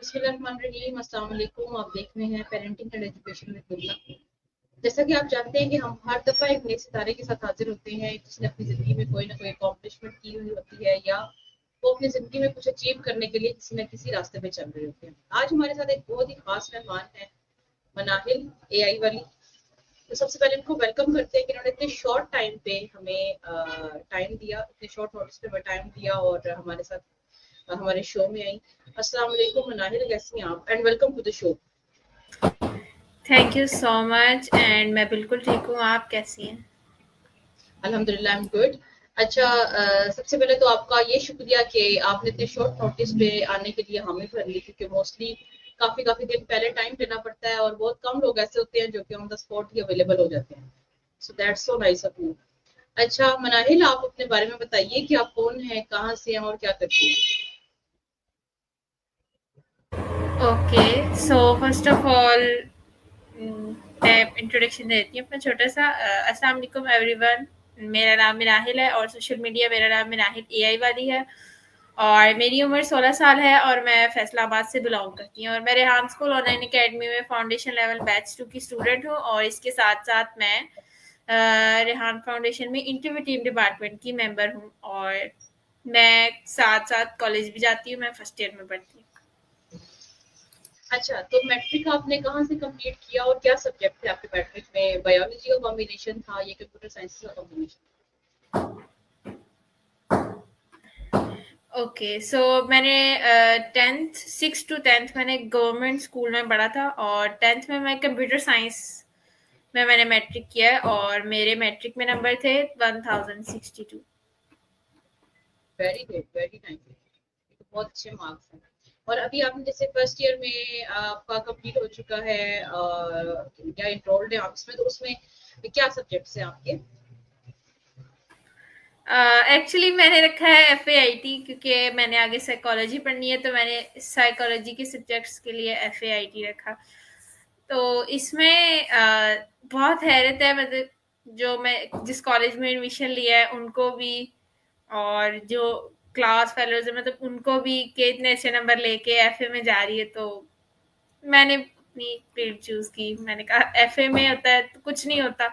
बिस्मिल्लाहिर्रहमानिर्रहीम, अस्सलाम वालेकुम। आप देख रहे हैं parenting and education with Dulla. जैसा कि आप जानते हैं कि हम हर दफ़ा एक नए सितारे के साथ हाजिर होते हैं जिसने अपनी ज़िंदगी में कोई ना कोई अकॉम्प्लिशमेंट की हुई होती है या वो अपनी ज़िंदगी में कुछ अचीव करने के लिए किसी न किसी रास्ते पे चल रहे होते हैं। आज हमारे साथ एक बहुत ही खास मेहमान है, मनाहिल एआई वाली। तो सबसे पहले इनको वेलकम करते हैं कि इन्होंने इतने शॉर्ट टाइम पे हमें टाइम दिया, इतने शॉर्ट नोटिस पे हमें टाइम दिया और हमारे साथ हमारे शो में आई। अस्सलाम वालेकुम मनाहिल, कैसी हैं आप? And welcome to the show. Thank you so much and मैं बिल्कुल ठीक हूँ। आप कैसी हैं? अल्हम्दुलिल्लाह, आई एम गुड। अच्छा, सबसे पहले तो आपका ये शुक्रिया कि आपने इतने शॉर्ट नोटिस पे आने के लिए हामी भर ली, क्योंकि मोस्टली काफ़ी काफ़ी दिन पहले टाइम देना पड़ता है और बहुत कम लोग ऐसे होते हैं जो कि on the spot he available हो जाते हैं। So that's so nice of you. अच्छा मनाहिल, आप अपने बारे में बताइए कि आप कौन हैं, कहाँ से हैं और क्या करती हैं? Okay, so first of all मैं इंट्रोडक्शन देती हूँ अपना छोटा सा। अस्सलाम वालेकुम एवरीवन। मेरा नाम मिनाहिल है और सोशल मीडिया मेरा नाम मिनाहिल एआई वाली है। और मेरी उम्र 16 साल है और मैं फैसलाबाद से बिलोंग करती हूँ और मैं रेहान स्कूल ऑनलाइन एकेडमी में फाउंडेशन लेवल बैच 2 की स्टूडेंट हूँ और इसके साथ साथ मैं रेहान फाउंडेशन में इंटरव्यू टीम डिपार्टमेंट की मेंबर हूँ और मैं साथ साथ कॉलेज भी जाती हूँ। मैं फर्स्ट ईयर में पढ़ती हूँ। अच्छा, तो मैट्रिक आपने कहाँ से कंप्लीट किया और क्या सब्जेक्ट थे आपके मैट्रिक में? बायोलॉजी का कॉम्बिनेशन था या कंप्यूटर साइंस का कॉम्बिनेशन? ओके, सो मैंने 10th 6 टू 10th मैंने गवर्नमेंट स्कूल में पढ़ा था और 10th में मैं कंप्यूटर साइंस में मैंने मैट्रिक किया है और मेरे मैट्रिक में नंबर थे 1062। Very good, very nice. तो बहुत अच्छे मार्क्स हैं। और अभी आपने जैसे फर्स्ट ईयर में आपका कंप्लीट हो चुका है या एनरोल्ड है आप इसमें, तो उसमें क्या सब्जेक्ट्स हैं आपके? एक्चुअली मैंने रखा है FAIT क्योंकि मैंने आगे साइकोलॉजी पढ़नी है तो मैंने साइकोलॉजी के सब्जेक्ट्स के लिए FAIT रखा। तो इसमें बहुत हैरत है, मतलब जो मैं जिस कॉलेज में एडमिशन लिया है उनको भी और जो क्लास फेलोज है मतलब उनको भी कि इतने अच्छे नंबर लेके एफए में जा रही है। तो मैंने अपनी फील्ड चूज की। मैंने कहा एफए में होता है तो कुछ नहीं होता।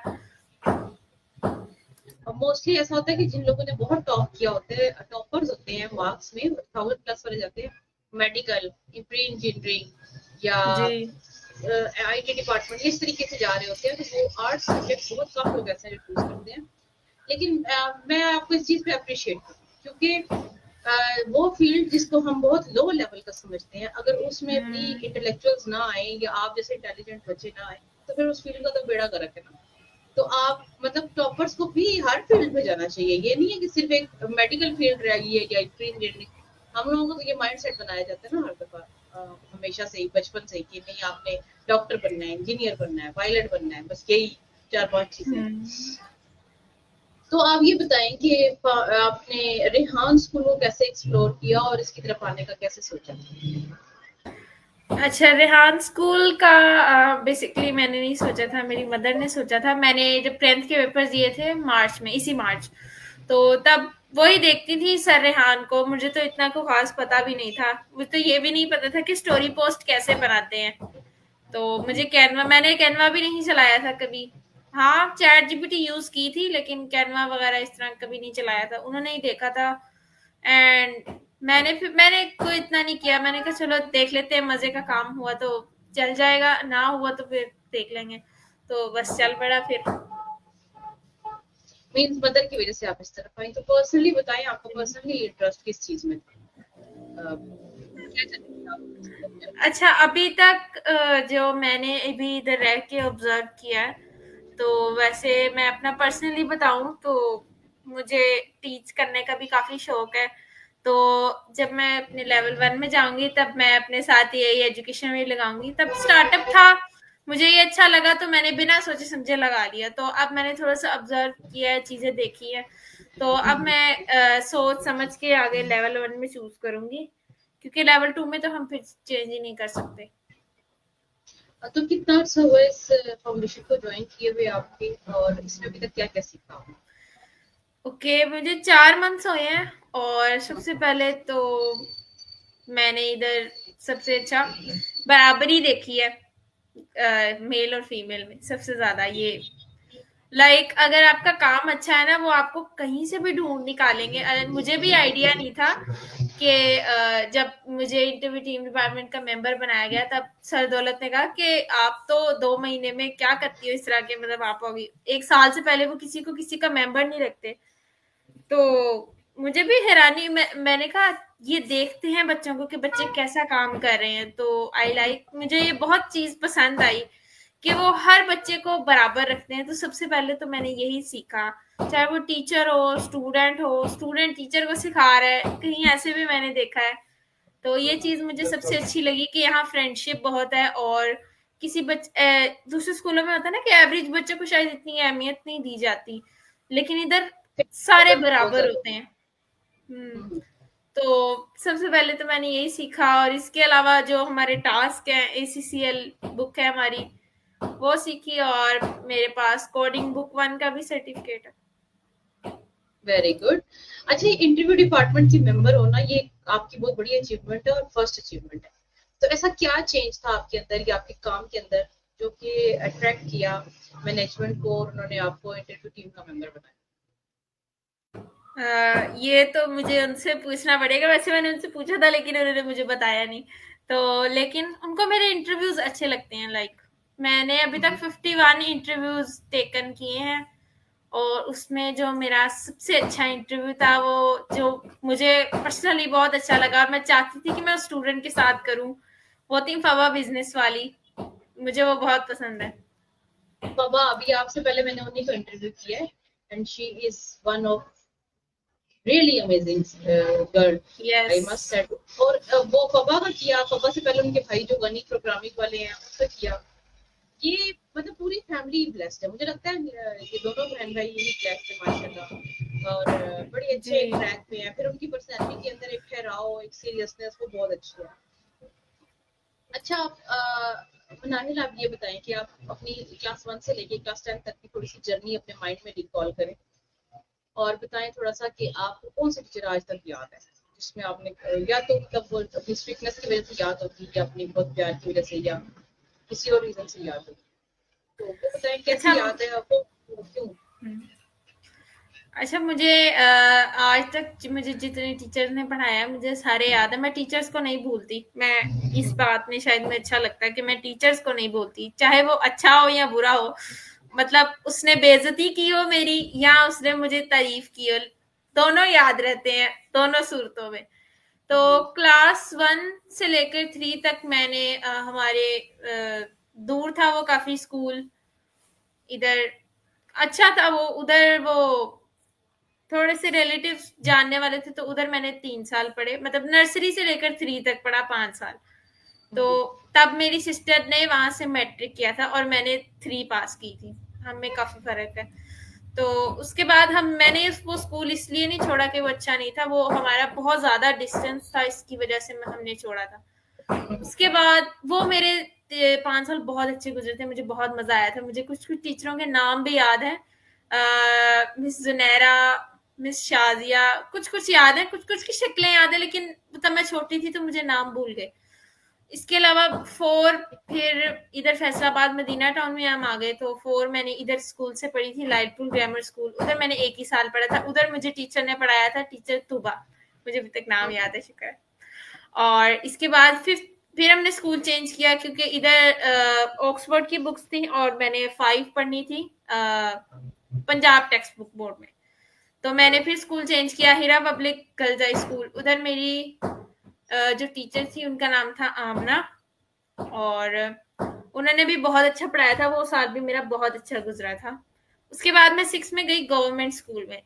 मोस्टली ऐसा होता है कि जिन लोगों ने बहुत टॉप किया होते हैं, टॉपर्स होते हैं मार्क्स में, 1000+ वाले जाते हैं मेडिकल, प्री इंजीनियरिंग या जी। आईटी डिपार्टमेंट, इस तरीके से जा रहे होते हैं। तो वो आर्ट्स सब्जेक्ट बहुत कम लोग ऐसे हैं जो चूज करते हैं। लेकिन मैं आपको इस चीज पे अप्रिशिएट करूँ, क्योंकि वो फील्ड जिसको हम बहुत लो लेवल का समझते हैं, अगर उसमें भी हम्म। इंटेलेक्चुअल्स ना आए या आप जैसे इंटेलिजेंट बच्चे ना आए, तो फिर उस फील्ड का तो बेड़ा गर्क है ना। तो आप मतलब टॉपर्स को भी हर फील्ड में जाना चाहिए। ये नहीं है कि सिर्फ एक मेडिकल फील्ड रह गई है या इंजीनियरिंग। हम लोगों को तो ये माइंड सेट बनाया जाता है ना हर दफा, हमेशा से ही, बचपन से ही, कि नहीं आपने डॉक्टर बनना है, इंजीनियर बनना है, पायलट बनना है, बस यही 4-5 चीजें हैं। हम्म। तो आप ये बताएं कि आपने रेहान स्कूल को कैसे एक्सप्लोर किया और इसकी तरफ आने का कैसे सोचा? अच्छा, रेहान स्कूल का बेसिकली मैंने नहीं सोचा था, मेरी मदर ने सोचा था। मैंने जब 10th के पेपर दिए थे मार्च में, इसी मार्च, तो तब वही देखती थी सर रेहान को। मुझे तो इतना को खास पता भी नहीं था। मुझे तो ये भी नहीं पता था कि स्टोरी पोस्ट कैसे बनाते हैं। तो मुझे कैनवा मैंने कैनवा भी नहीं चलाया था कभी। हाँ, चैट जीपीटी यूज की थी लेकिन कैनवा वगैरह इस तरह कभी नहीं चलाया था। उन्होंने ही देखा था एंड मैंने कोई इतना नहीं किया। मैंने कहा चलो देख लेते हैं, मजे का काम हुआ तो चल जाएगा, ना हुआ तो फिर देख लेंगे। तो बस चल पड़ा फिर। मीन्स मदर की वजह से आप इस तरफ आई। तो पर्सनली बताएं, आपका पर्सनली इंटरेस्ट किस चीज में था? क्या चाहते थे आप इस तरफ? अच्छा, अभी तक जो मैंने अभी इधर रह के ऑब्जर्व किया है, तो वैसे मैं अपना पर्सनली बताऊं तो मुझे टीच करने का भी काफी शौक है। तो जब मैं अपने लेवल 1 में जाऊंगी तब मैं अपने साथ यही एजुकेशन में लगाऊंगी। तब स्टार्टअप था, मुझे ये अच्छा लगा तो मैंने बिना सोचे समझे लगा लिया। तो अब मैंने थोड़ा सा ऑब्जर्व किया है, चीजें देखी है। तो अब मैं सोच समझ के आगे लेवल 1 में चूज करूंगी क्योंकि लेवल 2 में तो हम फिर चेंज ही नहीं कर सकते। तो कितना अर्सा हुआ इस फाउंडेशन को ज्वाइन किए हुए आपके, और इसमें अभी तक क्या क्या सीखा आपने? ओके, मुझे 4 मंथ्स हुए हैं और सबसे पहले तो मैंने इधर सबसे अच्छा बराबरी देखी है मेल और फीमेल में सबसे ज्यादा ये। अगर आपका काम अच्छा है ना, वो आपको कहीं से भी ढूंढ निकालेंगे। मुझे भी आइडिया नहीं था कि जब मुझे इंटरव्यू टीम डिपार्टमेंट का मेंबर बनाया गया, तब सर दौलत ने कहा कि आप तो 2 महीने में क्या करती हो इस तरह के, मतलब आप होगी 1 साल से पहले वो किसी का मेंबर नहीं रखते। तो मुझे भी हैरानी, मैंने कहा ये देखते हैं बच्चों को कि बच्चे कैसा काम कर रहे हैं। तो मुझे ये बहुत चीज पसंद आई कि वो हर बच्चे को बराबर रखते हैं। तो सबसे पहले तो मैंने यही सीखा, चाहे वो टीचर हो, स्टूडेंट टीचर को सिखा रहा है, कहीं ऐसे भी मैंने देखा है। तो ये चीज मुझे सबसे अच्छी लगी कि यहाँ फ्रेंडशिप बहुत है। और दूसरे स्कूलों में होता है ना कि एवरेज बच्चे को शायद इतनी अहमियत नहीं दी जाती, लेकिन इधर सारे बहुत बराबर ज्यादा। होते हैं। हम्म। हम्म। तो सबसे पहले तो मैंने यही सीखा, और इसके अलावा जो हमारे टास्क है, ACCL बुक है हमारी, वो सीखी, और मेरे पास कोडिंग बुक 1 का भी सर्टिफिकेट है। Very good. अच्छा, ये इंटरव्यू डिपार्टमेंट की मेंबर होना ये आपकी बहुत बड़ी अचीवमेंट है और फर्स्ट अचीवमेंट है। तो ऐसा क्या चेंज था आपके अंदर या आपके काम के अंदर जो कि अट्रैक्ट किया मैनेजमेंट को और उन्होंने आपको इंटरव्यू टीम का मेंबर बनाया? ये तो मुझे उनसे पूछना पड़ेगा। वैसे मैंने उनसे पूछा था, लेकिन उन्होंने मुझे बताया नहीं। तो लेकिन उनको मेरे इंटरव्यूज अच्छे लगते हैं। मैंने अभी तक 51 इंटरव्यूज टेकन किए हैं, और उसमें जो मेरा सबसे अच्छा इंटरव्यू था, वो जो मुझे पर्सनली बहुत अच्छा लगा, और मैं चाहती थी कि मैं उस स्टूडेंट के साथ करूं, वो थी फवा बिजनेस वाली। मुझे वो बहुत पसंद है। बाबा, अभी आपसे पहले मैंने उन्हीं को इंटरव्यू किया है and she is one of really amazing girl, yes. I must say. और वो फबा का किया, फबा से पहले उनके भाई जो गनी प्रोग्रामिंग वाले हैं उनका किया। ये मतलब पूरी फैमिली ब्लेस्ड है, मुझे लगता है ये दोनों बहन भाई यही ब्लेस्ड है माशाल्लाह। और बड़ी अच्छे जी। एक ट्रैक में है, फिर उनकी पर्सनैलिटी के अंदर एक ठहराव, एक सीरियसनेस वो बहुत अच्छी है। अच्छा, आप नाहिल, आप ये बताएं कि आप अपनी क्लास 1 से लेके क्लास 10 तक की थोड़ी सी जर्नी अपने माइंड में रिकॉल करें और बताएं थोड़ा सा कि आपको कौन सी टीचर आज तक याद है जिसमें आपने या तो मतलब वो अपनी स्ट्रिक्टनेस की वजह से याद होगी या अपनी बहुत प्यार की वजह से या किसी और रीजन से याद होगी। तो वो बताएं अच्छा। कैसी याद है आपको, क्यों? अच्छा, मुझे आज तक मुझे जितने टीचर ने पढ़ाया, मुझे सारे याद है। मैं टीचर्स को नहीं भूलती। मैं इस बात में शायद मुझे अच्छा लगता है कि मैं टीचर्स को नहीं भूलती, चाहे वो अच्छा हो या बुरा हो। मतलब उसने बेइज्जती की हो मेरी, या उसने मुझे तारीफ की हो, दोनों याद रहते हैं, दोनों सूरतों में। तो क्लास 1 से लेकर 3 तक मैंने हमारे दूर था वो काफी स्कूल, इधर अच्छा था वो, उधर वो थोड़े से रिलेटिव्स जानने वाले थे, तो उधर मैंने 3 साल पढ़े, मतलब नर्सरी से लेकर 3 तक पढ़ा, 5 साल। तो तब मेरी सिस्टर ने वहां से मैट्रिक किया था और मैंने 3 पास की थी। हमें काफी फर्क है। तो उसके बाद मैंने वो स्कूल इसलिए नहीं छोड़ा कि वो अच्छा नहीं था, वो हमारा बहुत ज्यादा डिस्टेंस था, इसकी वजह से हमने छोड़ा था। उसके बाद वो मेरे 5 साल बहुत अच्छे गुजरे थे, मुझे बहुत मजा आया था। मुझे कुछ कुछ टीचरों के नाम भी याद है, मिस जुनैरा, मिस शाजिया, कुछ कुछ याद है, कुछ कुछ की शक्लें याद है, लेकिन तब मैं छोटी थी तो मुझे नाम भूल गए। इसके अलावा 4 फिर इधर फैसलाबाद मदीना टाउन में हम आ गए, तो 4 मैंने इधर स्कूल से पढ़ी थी, लाइटपुर ग्रामर स्कूल। उधर मैंने 1 ही साल पढ़ा था। उधर मुझे टीचर ने पढ़ाया था, टीचर तुबा, मुझे अभी तक नाम याद है, शुक्र। और इसके बाद फिर हमने स्कूल चेंज किया, क्योंकि इधर ऑक्सफोर्ड की बुक्स थी और मैंने 5 पढ़नी थी पंजाब टेक्स्ट बुक बोर्ड में। तो मैंने फिर स्कूल चेंज किया, हिरा पब्लिक गर्ल्स हाई स्कूल। उधर मेरी जो टीचर थी उनका नाम था आमना, और उन्होंने भी बहुत अच्छा पढ़ाया था। वो साल भी मेरा बहुत अच्छा गुजरा था। उसके बाद मैं 6 में गई गवर्नमेंट स्कूल में।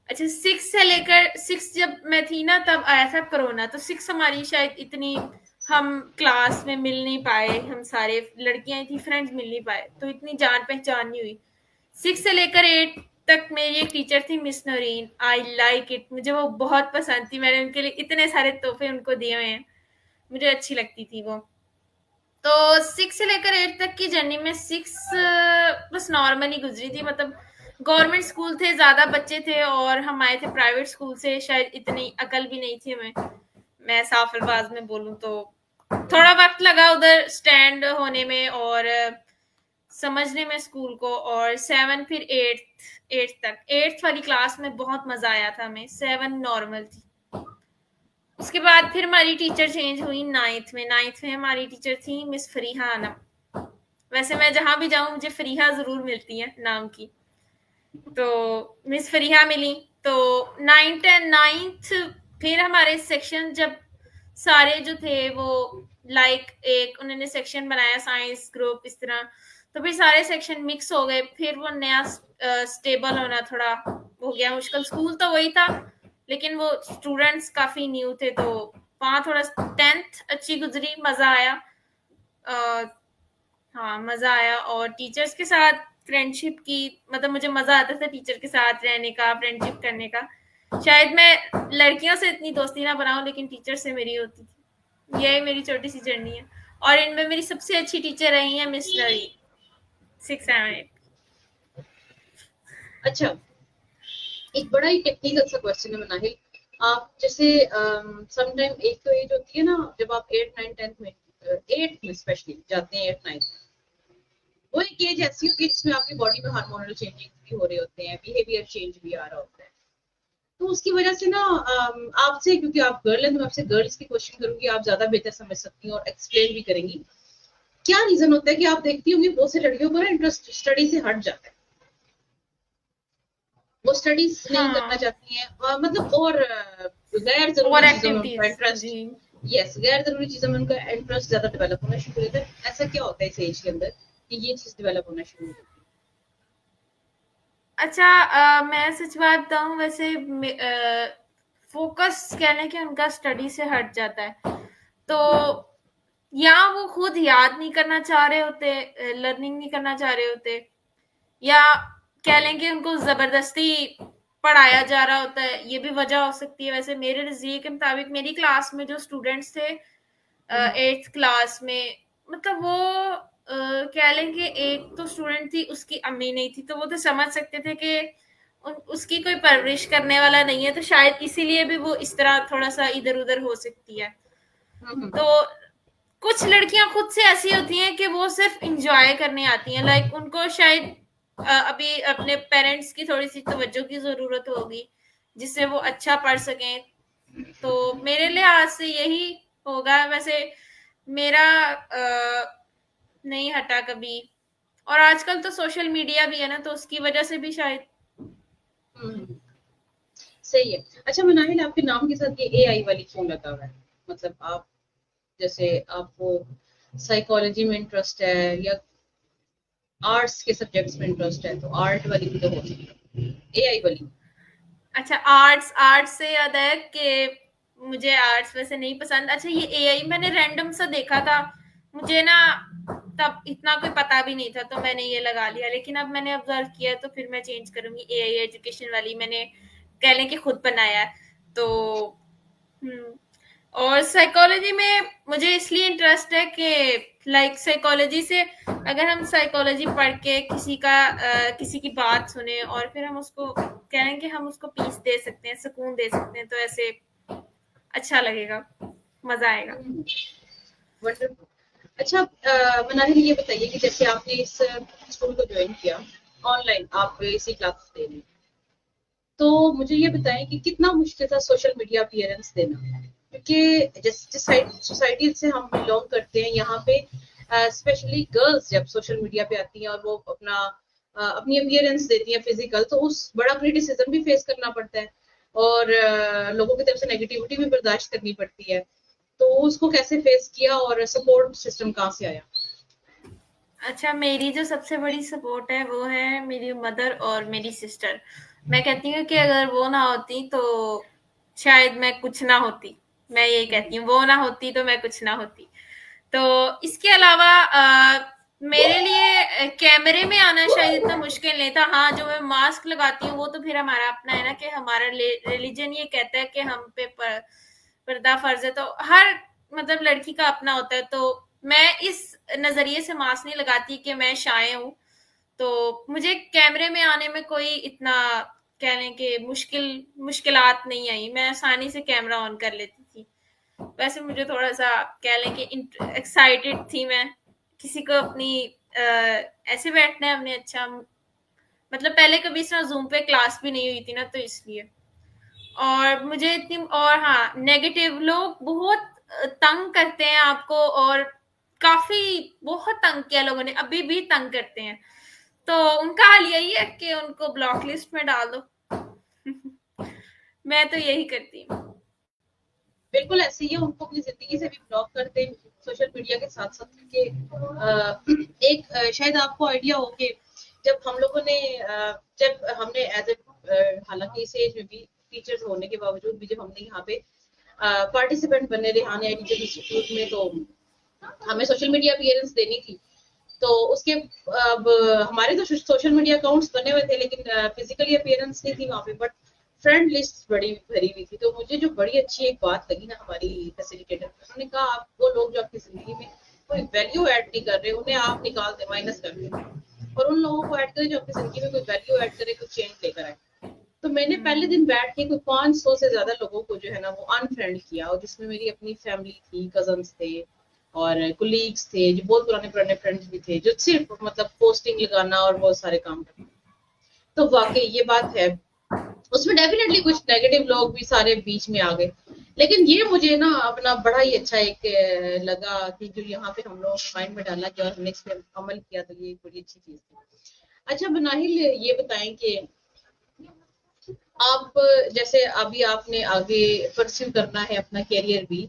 अच्छा, 6 से लेकर 6 जब मैं थी ना, तब आया था कोरोना। तो 6 हमारी शायद इतनी हम क्लास में मिल नहीं पाए, हम सारे लड़कियां थी, फ्रेंड्स मिल नहीं पाए, तो इतनी जान पहचान नहीं हुई। 6 से लेकर 8 तक मेरी एक टीचर थी miss Naureen, I like it, मुझे वो बहुत पसंद थी। मैंने उनके लिए इतने सारे तोहफे उनको दिए हुए हैं, मुझे अच्छी लगती थी वो। तो 6 से लेकर 8 तक की जर्नी में 6 बस नॉर्मली गुजरी थी। मतलब गवर्नमेंट स्कूल थे, ज्यादा बच्चे थे, और हम आए थे प्राइवेट स्कूल से, शायद इतनी अकल भी नहीं थी हमें, मैं साफ अल्फाज में बोलूं तो। थोड़ा वक्त लगा उधर स्टैंड होने में और समझने में स्कूल को, और 7 फिर 8th तक, 8th वाली क्लास में बहुत मजा आया था हमें, 7 नॉर्मल थी। उसके बाद फिर हमारी टीचर चेंज हुई 9th में हमारी टीचर थी मिस फरीहा आनम। वैसे मैं जहां भी जाऊं मुझे फरीहा जरूर मिलती है नाम की, तो मिस फरीहा मिली। तो 9th फिर हमारे सेक्शन जब सारे जो थे वो एक उन्होंने सेक्शन बनाया साइंस ग्रुप इस तरह, तो फिर सारे सेक्शन मिक्स हो गए, फिर वो नया स्टेबल होना थोड़ा हो गया मुश्किल। स्कूल तो वही था लेकिन वो स्टूडेंट्स काफी न्यू थे, तो वहाँ थोड़ा 10th अच्छी गुजरी, मजा आया। हाँ मजा आया, और टीचर्स के साथ फ्रेंडशिप की, मतलब मुझे मजा आता था टीचर के साथ रहने का, फ्रेंडशिप करने का। शायद मैं लड़कियों से इतनी दोस्ती ना बनाऊं लेकिन टीचर से मेरी होती थी। यही मेरी छोटी सी जर्नी है, और इनमें मेरी सबसे अच्छी टीचर रही है मिस नरी 678। अच्छा, एक बड़ा ही टेक्निकल सा क्वेश्चन है मनाहिल। आप जैसे समटाइम एक तो एज होती है ना, जब आप 8 9 10th में, 8th में स्पेशली जाते हैं, 8 9, वो एक एज ऐसी होती है जिसमें आपकी बॉडी में हार्मोनल चेंजेस भी हो रहे होते हैं, बिहेवियर चेंज भी आ रहा होता है। तो उसकी वजह से ना आपसे, क्योंकि आप गर्ल हैं तो मैं आपसे गर्ल्स की क्वेश्चन करूंगी, आप ज्यादा बेहतर समझ सकती हैं और एक्सप्लेन भी करेंगी। क्या रीजन होता है कि आप देखती होंगी बहुत से लड़कियों को ना इंटरेस्ट स्टडी से हट जाता है, वो स्टडीज नहीं करना हाँ, चाहती हैं, मतलब और गैर और जरूरी चीजों में उनका एक्टिविटीज इंटरेस्ट। जी। यस, गैर जरूरी चीजों में उनका इंटरेस्ट ज्यादा डेवलप होना शुरू हो जाता है। ऐसा क्या होता है इस एज के अंदर कि ये चीज डेवलप होना शुरू हो जाती अच्छा, मैं सच बात बताऊं, वैसे फोकस कह लें कि उनका स्टडी से हट जाता है, तो या वो खुद याद नहीं करना चाह रहे होते, लर्निंग नहीं करना चाह रहे होते, या कह लें कि उनको जबरदस्ती पढ़ाया जा रहा होता है, ये भी वजह हो सकती है। वैसे मेरे नजरिए के मुताबिक मेरी क्लास में जो स्टूडेंट्स थे है? 8th क्लास में, मतलब वो कह लें कि एक तो स्टूडेंट थी उसकी अम्मी नहीं थी, तो वो तो समझ सकते थे कि उसकी कोई परवरिश करने वाला नहीं है, तो शायद इसीलिए भी वो इस तरह थोड़ा सा इधर उधर हो सकती है। तो कुछ लड़कियां खुद से ऐसी होती हैं कि वो सिर्फ इंजॉय करने आती हैं, लाइक उनको शायद अभी अपने पेरेंट्स की थोड़ी सी तवज्जो की जरूरत होगी जिससे वो अच्छा पढ़ सकें। तो मेरे लिहाज से यही होगा। वैसे मेरा नहीं हटा कभी, और आजकल तो सोशल मीडिया भी है ना, तो उसकी वजह से भी शायद। हम्म, सही है। अच्छा मनाहिल, आपके नाम के साथ ये एआई वाली क्यों लगा हुआ है? मतलब आप, जैसे आपको साइकोलॉजी में इंटरेस्ट है या आर्ट्स के सब्जेक्ट्स में इंटरेस्ट है, तो आर्ट वाली भी तो हो सकती है, एआई वाली। अच्छा, आर्ट्स, आर्ट्स से याद है कि मुझे आर्ट्स वैसे नहीं पसंद। अच्छा, ये एआई मैंने रैंडम सा देखा था, मुझे ना तब इतना कोई पता भी नहीं था, तो मैंने ये लगा लिया, लेकिन अब मैंने ऑब्जर्व किया तो फिर मैं चेंज करूंगी। एआई एजुकेशन वाली मैंने कह लें कि खुद बनाया है, तो हम्म। और साइकोलॉजी में मुझे इसलिए इंटरेस्ट है कि लाइक साइकोलॉजी से अगर हम साइकोलॉजी पढ़ के किसी की बात सुने और फिर हम उसको कहें कि हम उसको पीस दे सकते हैं, सुकून दे सकते हैं, तो ऐसे अच्छा लगेगा, मजा आएगा। वंडरफुल। अच्छा मनाहिल, ये बताइए कि जैसे आपने इस स्कूल को ज्वाइन किया, ऑनलाइन आप इसी क्लास दे रहे हैं, तो मुझे ये बताएं कि कितना मुश्किल था सोशल मीडिया अपीयरेंस देना? क्योंकि जिस जिस सोसाइटी से हम बिलोंग करते हैं, यहाँ पे स्पेशली गर्ल्स जब सोशल मीडिया पे आती हैं और वो अपनी अपीयरेंस देती हैं फिजिकल, तो उस बड़ा क्रिटिसिज्म भी फेस करना पड़ता है, और लोगों की तरफ से नेगेटिविटी भी बर्दाश्त करनी पड़ती है। तो उसको कैसे फेस किया और सपोर्ट सिस्टम कहाँ से आया? अच्छा, मेरी जो सबसे बड़ी सपोर्ट है वो है मेरी मदर और मेरी सिस्टर। मैं कहती हूँ कि अगर वो ना होती तो शायद मैं कुछ ना होती। मैं यही कहती हूँ, वो ना होती तो मैं कुछ ना होती। तो इसके अलावा मेरे लिए कैमरे में आना शायद इतना मुश्किल नहीं था। हाँ, जो मैं मास्क लगाती हूँ वो तो फिर हमारा अपना है ना, कि हमारा रिलीजन ये कहता है कि हम पे पर्दा फर्ज है, तो हर मतलब लड़की का अपना होता है। तो मैं इस नजरिए से मास्क नहीं लगाती कि मैं शाय हूँ, तो मुझे कैमरे में आने में कोई इतना कह लें कि मुश्किलात नहीं आई, मैं आसानी से कैमरा ऑन कर लेती थी। वैसे मुझे थोड़ा-सा कह लें कि एक्साइटेड थी मैं, किसी को अपनी ऐसे बैठना है हमने अच्छा, मतलब पहले कभी इस तरह ज़ूम पे क्लास भी नहीं हुई थी ना, तो इसलिए। और मुझे इतनी, और हाँ, नेगेटिव लोग बहुत तंग करते हैं आपको, और काफ़ी बहुत तंग किया लोगों ने, अभी भी तंग करते हैं। तो उनका हाल यही है कि उनको ब्लॉक लिस्ट में डाल दो। मैं तो यही करती हूँ। बिल्कुल ऐसे ही है, उनको अपनी ज़िंदगी से भी ब्लॉक कर दें, सोशल मीडिया के साथ-साथ के शायद आपको आइडिया हो कि जब हम लोगों ने जब हमने हालाँकि इस एज में भी टीचर्स होने के बावजूद भी जब हमने यहाँ पे पार्टिसिपेंट बने रेहान आई टीचर इंस्टीट्यूट में, तो हमें सोशल मीडिया अपीयरेंस देनी थी। तो उसके अब हमारे तो सोशल मीडिया अकाउंट्स बने हुए थे, लेकिन फिजिकली अपीयरेंस नहीं थी वहाँ पे, बट फ्रेंड लिस्ट बड़ी भरी हुई थी। तो मुझे जो बड़ी अच्छी एक बात लगी ना हमारी फैसिलिटेटर, उन्होंने कहा आप वो लोग जो आपकी जिंदगी में कोई वैल्यू ऐड नहीं कर रहे, उन्हें आप निकाल दें, माइनस कर दें, और उन लोगों को ऐड करें जो आपकी जिंदगी में कोई वैल्यू ऐड करे, कोई चेंज लेकर आए। तो मैंने पहले दिन बैठ के कोई 500 से ज्यादा लोगों को जो है ना वो अनफ्रेंड किया, और जिसमें मेरी अपनी फैमिली थी, कजन्स थे और कुलीग्स थे, जो बहुत पुराने पुराने फ्रेंड्स भी थे, जो सिर्फ मतलब पोस्टिंग लगाना और बहुत सारे काम करना। तो वाकई ये बात है, उसमें डेफिनेटली कुछ नेगेटिव लोग भी सारे बीच में आ गए, लेकिन ये मुझे ना अपना बड़ा ही अच्छा एक लगा कि जो यहाँ पे हम लोग माइंड में डाला कि और हमने इस पे अमल किया, तो ये बड़ी अच्छी चीज थी। अच्छा बनाहिल, ये बताएं कि आप जैसे अभी आपने आगे परस्यू करना है अपना करियर भी,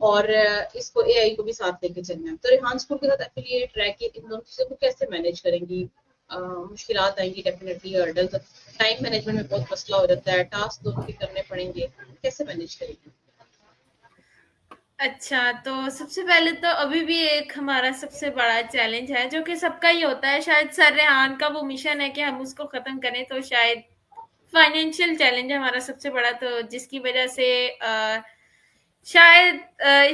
और इसको एआई को भी साथ लेके चलना है, तो रेहान स्कूल के साथ एफिलिएट रह के इन दोनों चीजों को कैसे मैनेज करेंगी? मुश्किलात आएंगी डेफिनेटली, हर्डल्स, टाइम मैनेजमेंट में बहुत मसला हो जाता है, टास्क दोनों भी करने पड़ेंगे, कैसे मैनेज करेंगी? अच्छा, तो सबसे पहले तो अभी भी एक हमारा सबसे बड़ा चैलेंज है, जो कि सबका ही होता है। शायद सर रेहान का वो मिशन है कि हम उसको खत्म करें, तो शायद फाइनेंशियल चैलेंज है हमारा सबसे बड़ा, तो जिसकी वजह से शायद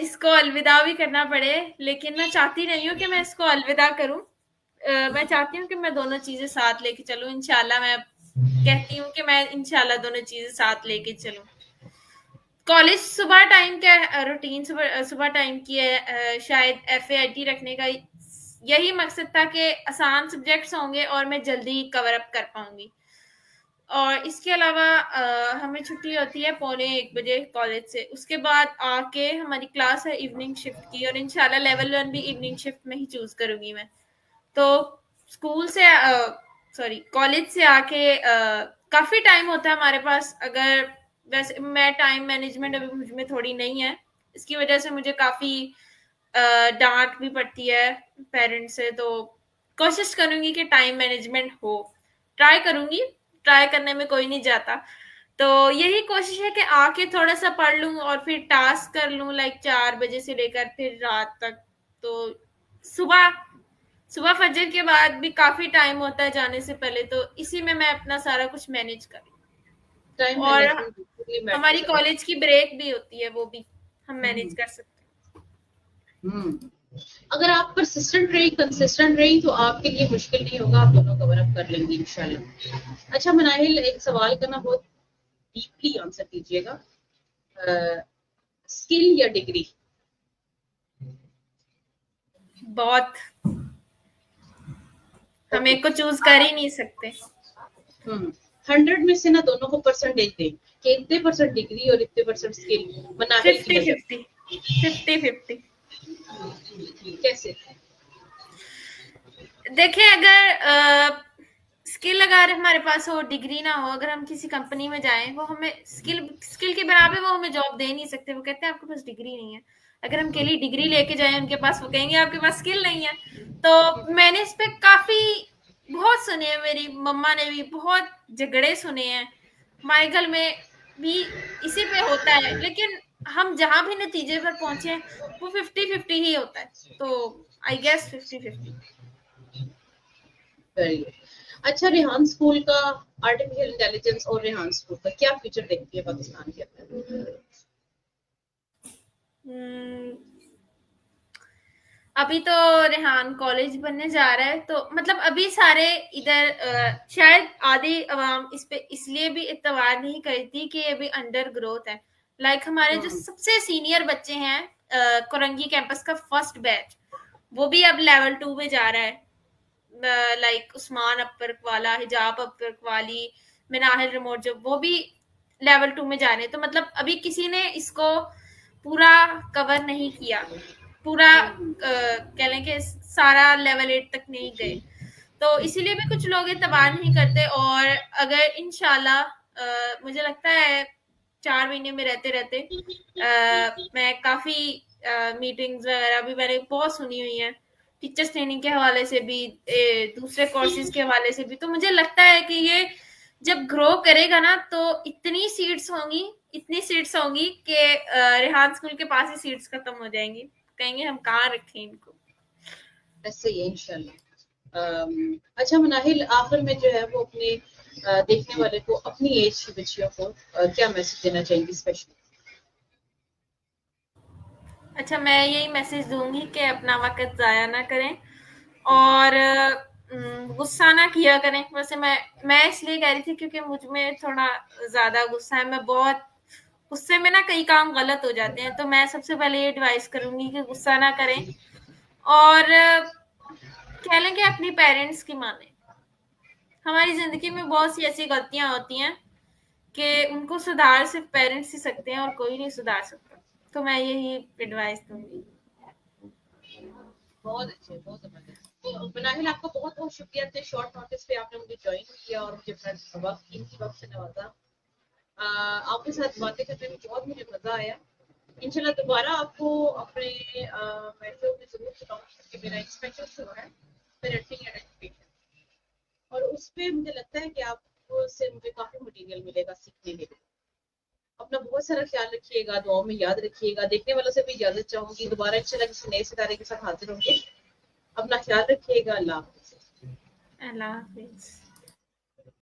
इसको अलविदा भी करना पड़े, लेकिन मैं चाहती नहीं हूँ कि मैं इसको अलविदा करूँ। मैं चाहती हूँ कि मैं दोनों चीजें साथ लेके चलूँ, इंशाल्लाह। मैं कहती हूँ कि मैं इंशाल्लाह दोनों चीजें साथ लेके चलूँ। कॉलेज सुबह टाइम का रूटीन, सुबह टाइम की है, शायद FAIT रखने का यही मकसद था कि आसान सब्जेक्ट्स होंगे और मैं जल्दी कवर अप कर पाऊंगी। और इसके अलावा हमें छुट्टी होती है 12:45 कॉलेज से। उसके बाद आके हमारी क्लास है इवनिंग शिफ्ट की, और इंशाल्लाह लेवल 1 भी इवनिंग शिफ्ट में ही चूज करूंगी मैं। तो स्कूल से सॉरी कॉलेज से आके काफी टाइम होता है हमारे पास। अगर वैसे मैं टाइम मैनेजमेंट अभी मुझ में थोड़ी नहीं है, इसकी वजह से मुझे काफी डांट भी पड़ती है पेरेंट्स से। तो कोशिश करूंगी कि टाइम मैनेजमेंट हो, ट्राई करूंगी, ट्राई करने में कोई नहीं जाता। तो यही कोशिश है कि आके थोड़ा सा पढ़ लूं और फिर टास्क कर लूं, लाइक 4 बजे से लेकर फिर रात तक। तो सुबह सुबह फजर के बाद भी काफी टाइम होता है जाने से पहले, तो इसी में मैं अपना सारा कुछ मैनेज कर। टाइम और मैनेजमेंट बिल्कुल मैटर हमारी करता कॉलेज की ब्रेक भी होती है, वो भी हम मैनेज है। कर सकते हम्म। अगर आप परसिस्टेंट रही, कंसिस्टेंट रही, तो आपके लिए मुश्किल नहीं होगा, आप दोनों कवर अप कर लेंगी इंशाल्लाह। अच्छा मनाहिल, एक सवाल का ना बहुत डीपली आंसर कीजिएगा, स्किल या डिग्री? हैं। बहुत, हम ओके। एक को चूज कर ही नहीं सकते। 100 में से ना दोनों को परसेंटेज दें कि इतने परसेंट डिग्री और इतने परसेंट स्किल मनाहिल की 50 नजर 50 50 50। कैसे? देखिए, अगर स्किल अगर हमारे पास हो, डिग्री ना हो, अगर हम किसी कंपनी में जाएं, वो हमें स्किल के बराबर वो हमें जॉब दे नहीं सकते। वो कहते हैं आपके पास डिग्री नहीं है। अगर हम केवल डिग्री लेके जाएं उनके पास, वो कहेंगे आपके पास स्किल नहीं है। तो मैंने इस पे काफी बहुत सुने हैं, मेरी मम्मा ने भी बहुत झगड़े सुने हैं, हमारे घर में भी इसी पे होता है। लेकिन हम जहां भी नतीजे पर पहुंचे, वो 50-50 ही होता है। तो आई गेस 50-50। Very good. अच्छा, रेहान स्कूल का आर्टिफिशियल इंटेलिजेंस और रेहान स्कूल का क्या फ्यूचर देखती है पाकिस्तान के अंदर? हम्म, अभी तो रेहान कॉलेज बनने जा रहा है, तो मतलब अभी सारे इधर शायद आधी अवाम इस पे इसलिए भी इतवार नहीं करती कि अभी अंडर ग्रोथ है। लाइक हमारे जो सबसे सीनियर बच्चे हैं कोरंगी कैंपस का फर्स्ट बैच, वो भी अब लेवल 2 में जा रहा है। लाइक उस्मान अकबर वाला, हिजाब अकबर वाली, मिनाहिल रिमोट, जो वो भी लेवल 2 में जा रहे हैं। तो मतलब अभी किसी ने इसको पूरा कवर नहीं किया, पूरा कह लें कि सारा लेवल 8 तक नहीं गए, तो इसीलिए भी कुछ लोग इतबार नहीं करते। और अगर इंशाल्लाह मुझे लगता है 4 महीने में रहते रहते मैं काफी मीटिंग्स वगैरह भी मैंने बहुत सुनी हुई हैं, टीचर्स ट्रेनिंग के हवाले से भी, दूसरे कोर्सेज के हवाले से भी। तो मुझे लगता है कि ये जब ग्रो करेगा ना तो इतनी सीट्स होंगी कि रेहान स्कूल के पास ही सीट्स खत्म हो जाएंगी, कहेंगे हम कहाँ रखें इनको। ऐसे ही है इंशाल्लाह। अच्छा मनाहिल, आखिर में जो है वो अपने देखने वाले को, अपनी एज की बच्चियों को क्या मैसेज देना चाहेंगी स्पेशली? अच्छा, मैं यही मैसेज दूंगी कि अपना वक्त ज़ाया ना करें और गुस्सा ना किया करें। वैसे मैं इसलिए कह रही थी क्योंकि मुझ में थोड़ा ज़्यादा गुस्सा है, मैं बहुत गुस्से में ना कई काम गलत हो जाते हैं। तो मैं सबसे पहले ये एडवाइस करूंगी कि गुस्सा ना करें और कह लें कि अपनी पेरेंट्स की माने। हमारी ज़िंदगी में बहुत सी ऐसी गलतियां होती हैं कि उनको सुधार सिर्फ पेरेंट्स ही सकते हैं और कोई नहीं सुधार सकता। तो मैं यही एडवाइस दूंगी। बहुत अच्छे, बहुत जबरदस्त। तो मनाहिल, आपका बहुत बहुत शुक्रिया, इतने शॉर्ट नोटिस पे आपने मुझे ज्वाइन किया और मुझे अपना वक्त, कीमती वक्त से नवाजा। आपके साथ बातें करने में बहुत मुझे मजा आया। इंशाल्लाह दोबारा आपको अपने मेट्रो में जरूर सुनाऊंगी, क्योंकि मेरा एक स्पेशल शो है पेरेंटिंग एंड एजुकेशन, और उस पे मुझे लगता है कि आपको से मुझे काफी मटेरियल मिलेगा सीखने के लिए। अपना बहुत सारा ख्याल रखिएगा, दुआओं में याद रखिएगा। देखने वालों से भी इजाजत चाहूंगी, दोबारा इंशाल्लाह किसी नए सितारे के साथ हाजिर होंगे। अपना ख्याल रखिएगा। अल्लाह हाफिज़। अल्लाह हाफिज।